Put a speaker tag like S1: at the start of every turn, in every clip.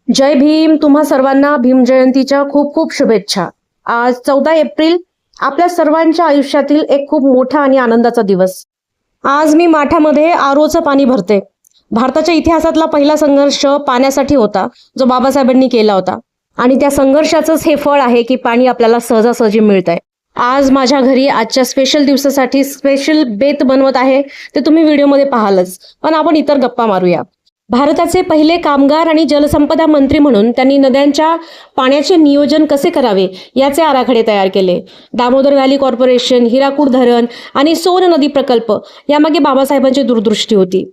S1: जय भीम. तुम्हा सर्वांना भीम जयंतीच्या खूप खूप शुभेच्छा. आज 14 एप्रिल आपल्या सर्वांच्या आयुष्यातील एक खूप मोठा आणि आनंदाचा दिवस. आज मी माठामध्ये आरोचं पाणी भरते. भारताच्या इतिहासातला पहिला संघर्ष पाण्यासाठी होता, जो बाबासाहेबांनी केला होता. आणि त्या संघर्षाचंच हे फळ आहे की पाणी आपल्याला सहजासहजी मिळतंय. आज माझ्या घरी आजच्या स्पेशल दिवसासाठी स्पेशल बेत बनवत आहे, ते तुम्ही व्हिडिओमध्ये पाहालच. पण आपण इतर गप्पा मारूया. भारताचे पहिले कामगार आणि जलसंपदा मंत्री म्हणून त्यांनी नद्यांच्या पाण्याचे नियोजन कसे करावे याचे आराखडे तयार केले. दामोदर व्हॅली कॉर्पोरेशन, हिराकूड धरण आणि सोन नदी प्रकल्प यामागे बाबासाहेबांची दूरदृष्टी होती.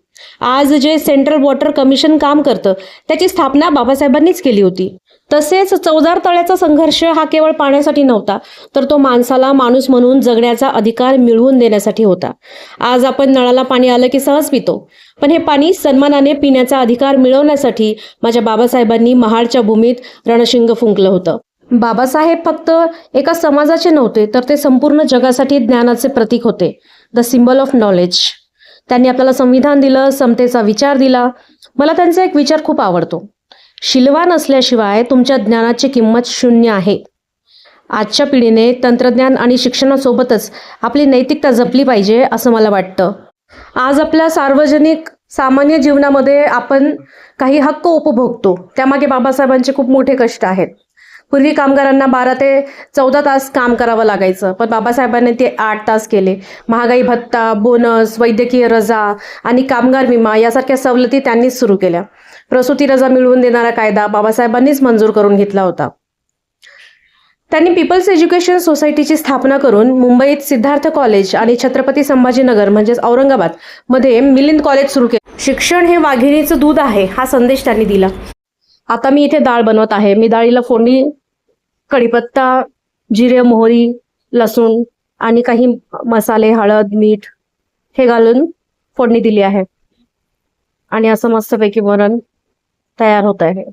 S1: आज जे सेंट्रल वॉटर कमिशन काम करतं त्याची स्थापना बाबासाहेबांनीच केली होती. तसेच चौदार तळ्याचा संघर्ष हा केवळ पाण्यासाठी नव्हता, तर तो माणसाला माणूस म्हणून जगण्याचा अधिकार मिळवून देण्यासाठी होता. आज आपण नळाला पाणी आलं की सहज पितो, पण हे पाणी सन्मानाने पिण्याचा अधिकार मिळवण्यासाठी माझ्या बाबासाहेबांनी महाडच्या भूमीत रणशिंग फुंकलं होतं. बाबासाहेब फक्त एका समाजाचे नव्हते, तर ते संपूर्ण जगासाठी ज्ञानाचे प्रतीक होते. The symbol of knowledge. त्यांनी आपल्याला संविधान दिलं, समतेचा विचार दिला. मला त्यांचा एक विचार खूप आवडतो. शीलवान असल्याशिवाय तुमच्या ज्ञानाची किंमत शून्य आहे. आजच्या पिढीने तंत्रज्ञान आणि शिक्षणासोबतच आपली नैतिकता जपली पाहिजे असं मला वाटतं. आज आपल्या सार्वजनिक सामान्य जीवनामध्ये आपण काही हक्क उपभोगतो, त्यामागे बाबासाहेबांचे खूप मोठे कष्ट आहेत. पूर्वी कामगारांना 12 ते 14 तास काम करावं लागायचं, पण बाबासाहेबांनी ते 8 तास केले. महागाई भत्ता, बोनस, वैद्यकीय रजा आणि कामगार विमा यासारख्या सवलती त्यांनीच सुरू केल्या. प्रसूती रजा मिळवून देणारा कायदा बाबासाहेबांनीच मंजूर करून घेतला होता. त्यांनी पीपल्स एज्युकेशन सोसायटीची स्थापना करून मुंबईत सिद्धार्थ कॉलेज आणि छत्रपती संभाजीनगर म्हणजेच औरंगाबाद मध्ये मिलिंद कॉलेज सुरू केले. शिक्षण हे वाघिणीचं दूध आहे हा संदेश त्यांनी दिला. आता मी इथे डाळ बनवत आहे. मी डाळीला फोडणी, कढीपत्ता, जिरे, मोहरी, लसूण आणि काही मसाले, हळद, मीठ हे घालून फोडणी दिली आहे. आणि असं मस्तपैकी वरण तयार होत आहे.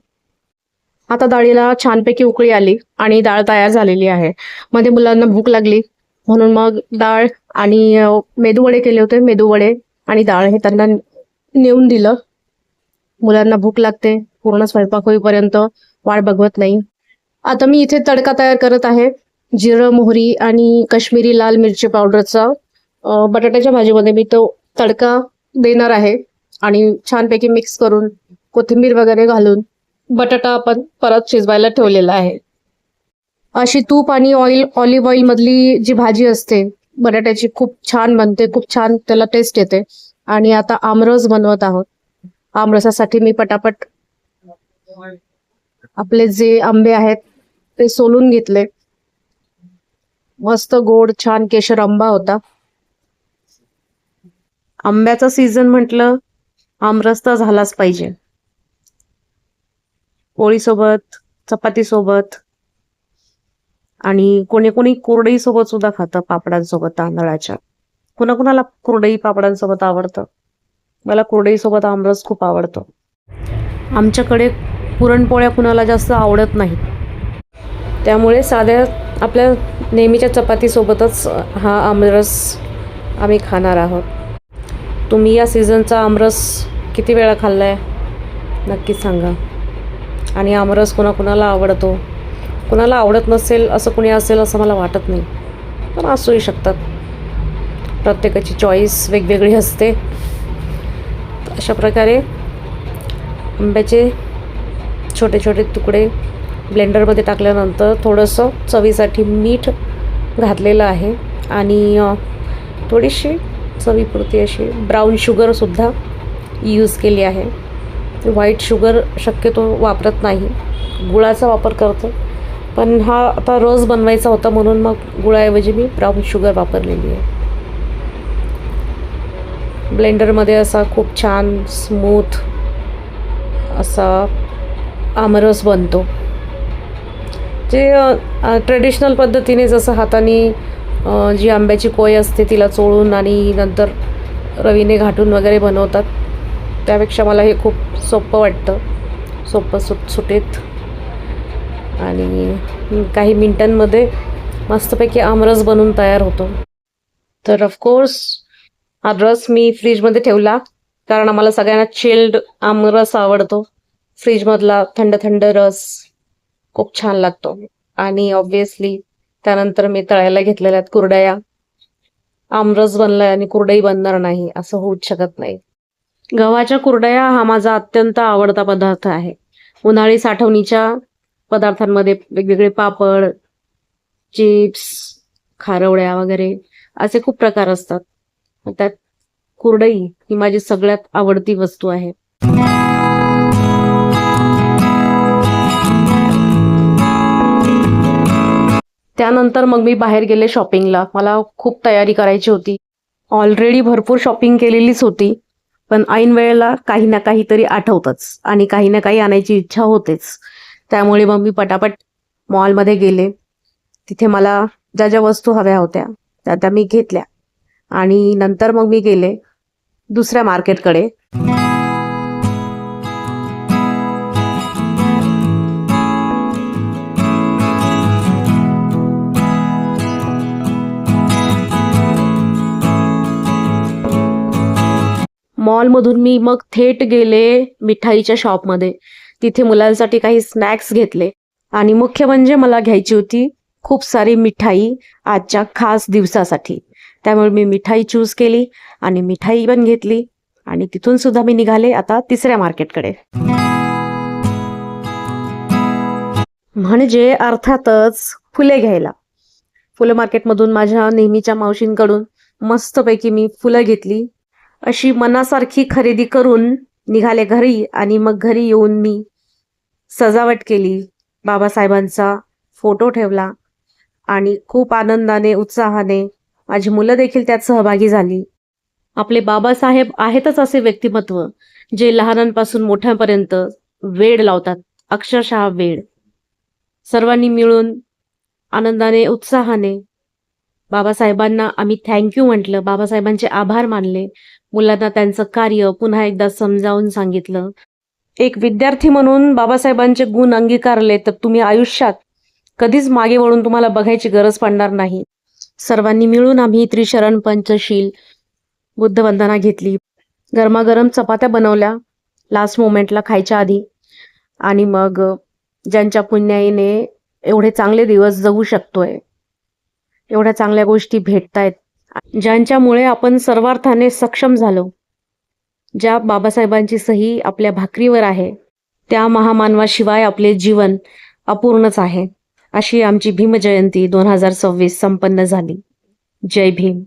S1: आता डाळीला छानपैकी उकळी आली आणि डाळ तयार झालेली आहे. मध्ये मुलांना भूक लागली म्हणून मग डाळ आणि मेदूवडे केले होते. मेदूवडे आणि डाळ हे त्यांना नेऊन दिलं. मुलांना भूक लागते, पूर्ण स्वयंपाक होईपर्यंत वाट बघवत नाही. आता मी इथे तडका तयार करत आहे. जिरं, मोहरी आणि काश्मीरी लाल मिरची पावडरचा बटाट्याच्या भाजीमध्ये मी तो तडका देणार आहे. आणि छानपैकी मिक्स करून कोथिंबीर वगैरे घालून बटाटा आपण परत शिजवायला ठेवलेला आहे. अशी तूप आणि ऑलिव्ह ऑइल मधली जी भाजी असते बटाट्याची खूप छान बनते, खूप छान त्याला टेस्ट येते. आणि आता आमरस बनवत आहोत. आमरसासाठी मी पटापट आपले जे आंबे आहेत ते सोलून घेतले. मस्त गोड छान केशर आंबा होता. आंब्याचा सीझन म्हटलं आमरस तर झालाच पाहिजे. पोळीसोबत, चपातीसोबत आणि कोणी कोणी कुरडई सोबत सुद्धा खातं, पापडांसोबत तांदळाच्या. कुणाकुणाला कुरडई पापडांसोबत आवडतं. मला कुरडईसोबत आमरस खूप आवडतो. आमच्याकडे पुरणपोळ्या कुणाला जास्त आवडत नाहीत, त्यामुळे साध्या आपल्या नेहमीच्या चपातीसोबतच हा आमरस आम्ही खाणार आहोत. तुम्ही या सीझनचा आमरस किती वेळा खाल्लाय नक्की सांगा. आणि आमरस कुणाकुणाला आवडतो, कुणाला आवडत नसेल असं कुणी असेल असं मला वाटत नाही, पण असूही शकतात. प्रत्येकाची चॉईस वेगवेगळी असते. अशा प्रकारे आंब्याचे छोटे छोटे तुकडे ब्लेंडरमध्ये टाकल्यानंतर थोडंसं चवीसाठी मीठ घातलेलं आहे आणि थोडीशी चवीपुरती अशी ब्राऊन शुगरसुद्धा यूज केली आहे. व्हाईट शुगर शक्यतो वापरत नाही, गुळाचा वापर करतो. पण हा आता रस बनवायचा होता म्हणून मग गुळाऐवजी मी ब्राऊन शुगर वापरलेली आहे. ब्लेंडरमध्ये असा खूप छान स्मूथ असा आमरस बनतो. जे ट्रेडिशनल पद्धतीने जसं हाताने जी आंब्याची कोय असते तिला चोळून आणि नंतर रवीने घाटून वगैरे बनवतात, त्यापेक्षा मला हे खूप सोपं वाटतं. सोपं सुटसुटीत आणि काही मिनिटांमध्ये मस्तपैकी आमरस बनवून तयार होतो. तर ऑफकोर्स हा रस मी फ्रीजमध्ये ठेवला, कारण आम्हाला सगळ्यांना चिल्ड आमरस आवडतो. फ्रीजमधला थंड थंड रस खूप छान लागतो. आणि ऑब्व्हियसली त्यानंतर मी तळायला घेतलेल्या कुरडया. आमरस बनलाय आणि कुरडई बनणार नाही असं होऊच शकत नाही. गव्हाच्या कुरडया हा माझा अत्यंत आवडता पदार्थ आहे. उन्हाळी साठवणीच्या पदार्थांमध्ये वेगवेगळे पापड, चिप्स, खारवड्या वगैरे असे खूप प्रकार असतात. त्यात कुरडई ही माझी सगळ्यात आवडती वस्तू आहे. त्यानंतर मग मी बाहेर गेले शॉपिंगला. मला खूप तयारी करायची होती. ऑलरेडी भरपूर शॉपिंग केलेलीच होती. पण ऐन वेळेला काही ना काहीतरी आठवतंच आणि काही ना काही आणायची इच्छा होतेच. त्यामुळे मग मी पटापट मॉलमध्ये गेले. तिथे मला ज्या ज्या वस्तू हव्या होत्या त्या मी घेतल्या आणि नंतर मग मी गेले दुसऱ्या मार्केटकडे. मॉलमधून मी मग थेट गेले मिठाईच्या शॉपमध्ये. तिथे मुलांसाठी काही स्नॅक्स घेतले आणि मुख्य म्हणजे मला घ्यायची होती खूप सारी मिठाई आजच्या खास दिवसासाठी. त्यामुळे मी मिठाई चूज केली आणि मिठाई पण घेतली आणि तिथून सुद्धा मी निघाले आता तिसऱ्या मार्केटकडे. म्हणजे अर्थातच फुले घ्यायला. फुलं मार्केटमधून माझ्या नेहमीच्या मावशींकडून मस्तपैकी मी फुलं घेतली. अशी मनासारखी खरेदी करून निघाले घरी आणि मग घरी येऊन मी सजावट केली. बाबासाहेबांचा फोटो ठेवला आणि खूप आनंदाने उत्साहाने माझी मुलं देखील त्यात सहभागी झाली. आपले बाबासाहेब आहेतच असे व्यक्तिमत्व जे लहानांपासून मोठ्यापर्यंत वेड लावतात, अक्षरशः वेड. सर्वांनी मिळून आनंदाने उत्साहाने बाबासाहेबांना आम्ही थँक्यू म्हटलं, बाबासाहेबांचे आभार मानले, मुलांना त्यांचं कार्य पुन्हा एकदा समजावून सांगितलं. एक विद्यार्थी म्हणून बाबासाहेबांचे गुण अंगीकारले तर तुम्ही आयुष्यात कधीच मागे वळून तुम्हाला बघायची गरज पडणार नाही. सर्वांनी मिळून आम्ही त्रिशरण पंचशील बुद्धवंदना घेतली. गरमागरम चपात्या बनवल्या लास्ट मोमेंटला खायच्या आधी. आणि मग ज्यांच्या पुण्याईने एवढे चांगले दिवस जगू शकतोय, एवढ्या चांगल्या गोष्टी भेटतायत, ज्यांच्यामुळे आपण सर्वार्थाने सक्षम झालो, ज्या बाबासाहेबांची सही आपल्या भाकरीवर आहे, त्या महामानवाशिवाय आपले जीवन अपूर्णच आहे. अशी आमची भीमजयंती 2026 संपन्न झाली. जय भीम.